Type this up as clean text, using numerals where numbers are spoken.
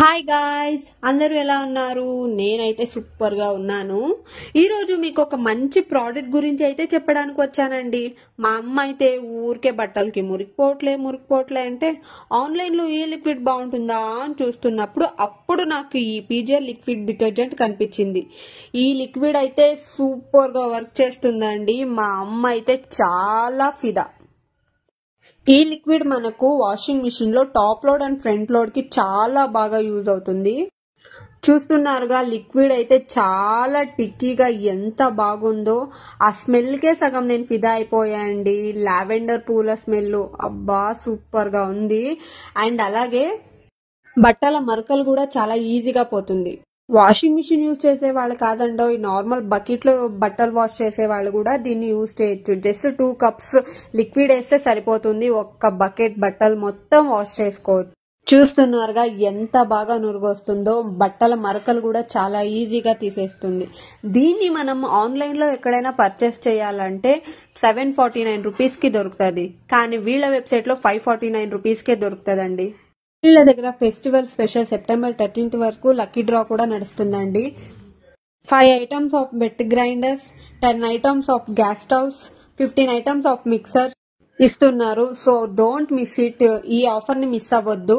Hi guys, అందరూ ఎలా ఉన్నారు? నేనైతే సూపర్ గా ఉన్నాను. ఈ రోజు మీకు ఒక మంచి ప్రోడక్ట్ గురించి అయితే చెప్పడానికి వచ్చానండి. మా అమ్మ అయితే ఊరికే బట్టలకి మురికిపోట్లే అంటే ఆన్లైన్ లో ఏ లిక్విడ్ బాగుంటుందా అని చూస్తున్నప్పుడు అప్పుడు నాకు ఈ పీజిఆర్ లిక్విడ్ డిటర్జెంట్ కనిపించింది. ఈ లిక్విడ్ అయితే సూపర్ గా వర్క్ చేస్తుందండి. మా అమ్మ అయితే చాలా ఫిదా. ఈ లిక్విడ్ మనకు వాషింగ్ మిషన్ లో top load and front load కి చాలా బాగా యూజ్ అవుతుంది. చూస్తున్నారుగా, లిక్విడ్ అయితే చాలా టిక్కీగా ఎంత బాగుందో. ఆ స్మెల్ కే సగం నేను ఫిదా అయిపోయాయండి. లావెండర్ పూల స్మెల్ అబ్బా సూపర్ గా ఉంది. అండ్ అలాగే బట్టల మరకలు కూడా చాలా ఈజీగా పోతుంది. వాషింగ్ మిషన్ యూజ్ చేసే వాళ్ళు కాదండో, ఈ నార్మల్ బకెట్ లో బట్టలు వాష్ చేసే వాళ్ళు కూడా దీన్ని యూజ్ చేయొచ్చు. జస్ట్ 2 కప్స్ లిక్విడ్ వేస్తే సరిపోతుంది. ఒక్క బకెట్ బట్టలు మొత్తం వాష్ చేసుకోవచ్చు. చూస్తున్నారుగా ఎంత బాగా నురుగొస్తుందో. బట్టల మరకలు కూడా చాలా ఈజీగా తీసేస్తుంది. దీన్ని మనం ఆన్లైన్ లో ఎక్కడైనా పర్చేస్ చేయాలంటే 749 రూపీస్ కి దొరుకుతుంది. కానీ వీళ్ళ వెబ్సైట్ లో 549 రూపీస్ కే దొరుకుతుందండి. వీళ్ళ దగ్గర ఫెస్టివల్ స్పెషల్ సెప్టెంబర్ 13th వరకు లక్కీ డ్రా కూడా నడుస్తుందండి. 5 items of wet grinders, 10 items of gas stoves, 15 items of mixer ఇస్తున్నారు. So don't miss it. ఈ ఆఫర్ ని మిస్ అవ్వద్దు.